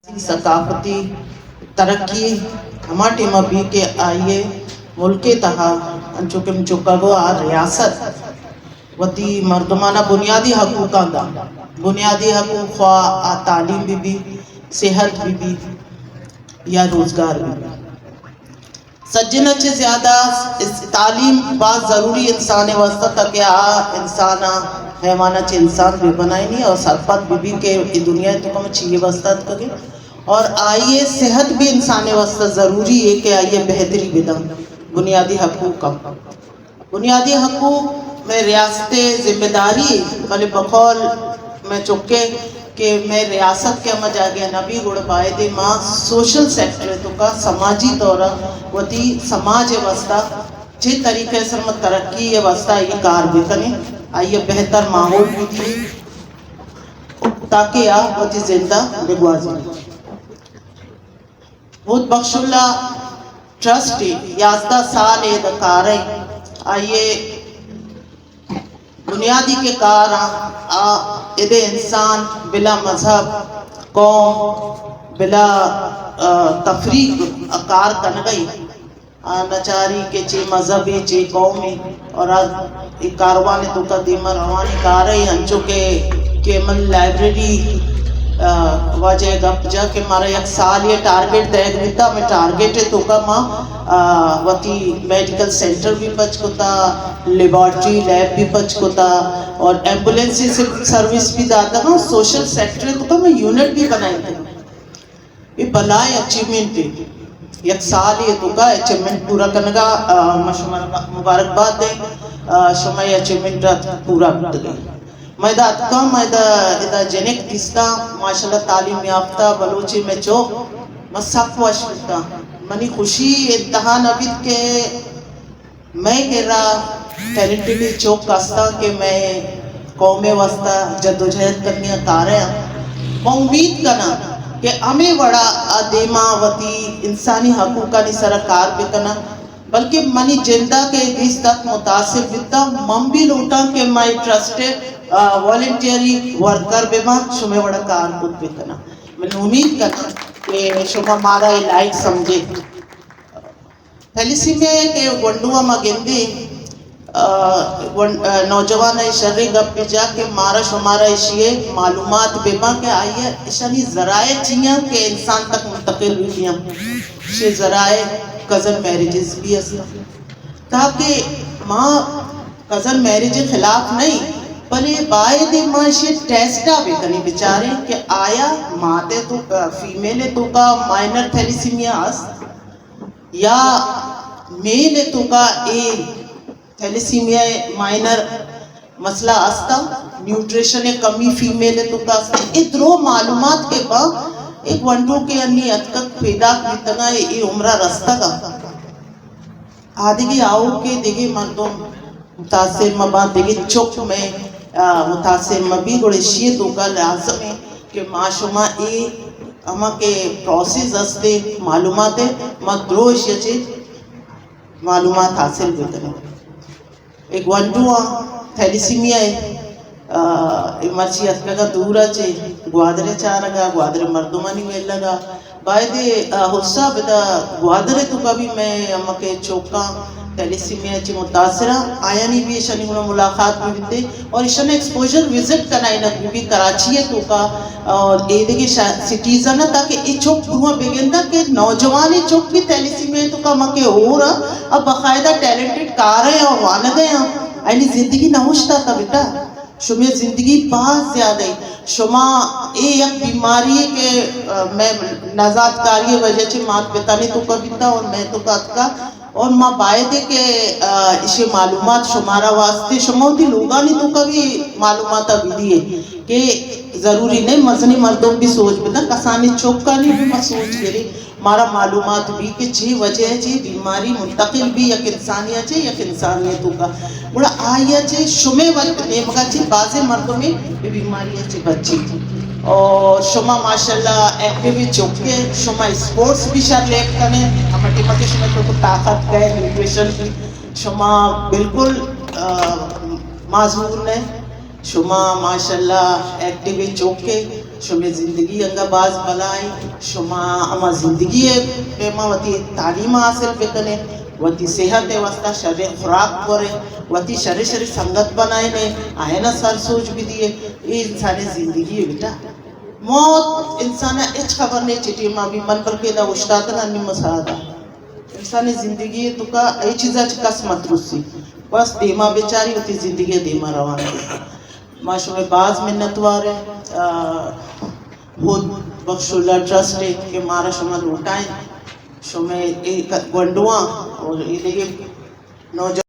ثقافتی ترقی ہمارے مبی کے آئیے ملک تہا انچوکم چکگو آ ریاست وتی مردمانہ بنیادی حقوقاں دا بنیادی حقوق خواہ تعلیم بھی صحت بھی یا روزگار بھی سجنہ چے زیادہ تعلیم بات ضروری انسان واسطہ تک انسان حیوانہ چے انسان بھی بنائی نہیں اور سرپت بھی کہ دنیا تو کم چیئے واسطہ تک اور آئیے صحت بھی انسان واسطہ ضروری ہے کہ آئیے بہتری بھی دم بنیادی حقوق کا بنیادی حقوق میں ریاست ذمہ داری بلے بقول میں چکے کہ میں ریاست کے اما جا گیا نبی گوڑ بائے دے ماں سوشل سیکٹر تو کا سماجی طورہ وطی سماج واسطہ جے طریقے سے میں ترقی واسطہ یہ کار بھی کریں آئیے بہتر ماحول بھی دی تاکہ آپ وطی زندہ بگوازی بود بخش اللہ ٹرسٹ 11 سال دکار آئیے بنیادی کے کار ادھے انسان بلا مذہب قوم بلا تفریق کار کنگئی نچاری کے چے مذہبی چے قومی اور ایک کاروان تو قدیمہ روانی کارئی ہنچو کہ من لائبریری واجہ گپ جا کہ مارا یک سال یہ ٹارگیٹ دیکھ دیتا میں ٹارگیٹ تو کا ماں وقتی میڈیکل سینٹر بھی پچ کتا لیبارٹری لیب بھی پچ کتا اور ایمبولینسی سروس بھی داتا ہوں سوشل سیکٹر تو کا میں یونٹ بھی بنائی تھا یہ بلائے اچیومنٹ ہے یک سال یہ تو کا اچیومنٹ پورا کرنگا مبارکباد دے شما یہ اچیومنٹ پورا کر گئی میں دا اتکم میں دا جنک کستا ماشاءاللہ تعلیم یافتہ بلوچی میں چوک میں سب وشکتا منی خوشی انتہا نبید کہ میں کہہ رہا ٹیلنٹڈی چوک کاستا کہ میں قوم واسطہ جد و جہد کرنی کارے میں امید کرنا کہ ہمیں بڑا دیما وطی انسانی حقوقہ نی سرکار بھی کرنا بلکہ منی جندہ کے اس تک متاثر بیتا من بھی لوٹا کہ میں ٹرسٹڈ والنٹیری ورکر بے ماں شمیں بڑا کار خود بھی کرنا میں امید کرنا کہ شما مارا لائک سمجھے پہلیسی میں کہ ونڈوہ ما گندی نوجوان شرری گپ بھی جا کہ مارا شمارا اشیئے معلومات بے ماں کہ آئیے اشانی ذرائع چیئیں کہ انسان تک منتقل ہوئی ہیں شے ذرائع کزن میریجز بھی اسنا تاکہ ماں کزن میریج خلاف نہیں بلے بائے دے معاشی ٹیسٹا بھی کنی بچارے کہ آیا ماتے تو فیمیل تو کا مائنر تھیلیسیمیا اس یا میل تو کا تھیلیسیمیا مائنر مسئلہ استا نیوٹریشن کمی فیمیل تو کا استا ادرو معلومات کے بعد ایک ونڈو کے انی اتکک پیدا کیتنا یہ عمرہ رستہ کا آدھگی آؤ کے دیگے مردم متاثر مباد دیگے چوک میں متاثر مبی گوڑے شیئے تو کا لازم ہے کہ معاشمہ اما کے پروسیس استے معلومات ہے مدرو اشیاء چے معلومات حاصل بھی کریں ایک ونڈو تھیلیسیمیا ہے مرچی اتکا دورا چے گوادرے چاہ رگا گوادرے مردمانی میں لگا باید حصہ بدا گوادرے تو کا بھی میں اما کے چوکا تھیلیسیمیا چی متاثرہ آیا نہیں بھی اشانی انہوں ملاقات بھی بیتے اور اشانی ایکسپوجر وزٹ کنائی نہ بھی کراچی ہے تو کا اور ایدھے سٹیزن تاکہ ای چوک دھواں بگندہ کہ نوجوانی چوک بھی تھیلیسیمیا تو کا مکہ ہو رہا اب بقاعدہ ٹیلنٹڈ کار ہیں اور واندے ہیں اینی زندگی نوشتا تھا بیٹا شما زندگی بہت زیادہ ہے شما ایک بیماری ہے کہ میں نزاد کاری وجہ چھے مات پتانی تو کا بیتا اور میں تو کا اتکا اور ماں باید ہے کہ اسے معلومات شمارا واسطے شماؤں دی لوگانی تو کا بھی معلومات ابھی دیئے کہ ضروری نہیں مزنی مردوں بھی سوچ بیتا کسانی چوکانی بھی میں سوچ گئے مارا معلومات بھی کہ چھ وجہ چھ بیماری منتقل بھی یک انسانیت چھ یک انسانیتوں کا بڑا آیا چھ شمیں وقت نیمگا چھ بازے مردوں میں بیماریاں چھ بچی تھی اور شما ماشاءاللہ ایکٹیوی چوکے شما اسپورٹس بھی شاید لیک کرنے ہمارے مکے شما تو طاقت گئے نیوٹریشن کی شما بالکل معذور نے شما ماشاءاللہ ایکٹیوی چوکے شما زندگی انگا باز بلائی شما اما زندگی پیما وتی تعلیم حاصل بکنے وتی صحت واسطہ شر خوراک کرے وتی شر سنگت بنائے نے آئے نا سر سوچ بھی دیے یہ انسانی زندگی ہے بیٹا موت انسان اچ خبر نہیں چٹی ماں بھی من پر پیدا اشتاتنا نہیں مساعدہ انسانی زندگی تو کا ای چیزا چکس متروسی بس دیما بیچاری ہوتی زندگی دیما روان ہے ماشو میں بعض منتوار ہے خود بخشولہ ٹرسٹ ہے کہ مارا شما لوٹائیں شما گونڈواں اور یہ نوجوان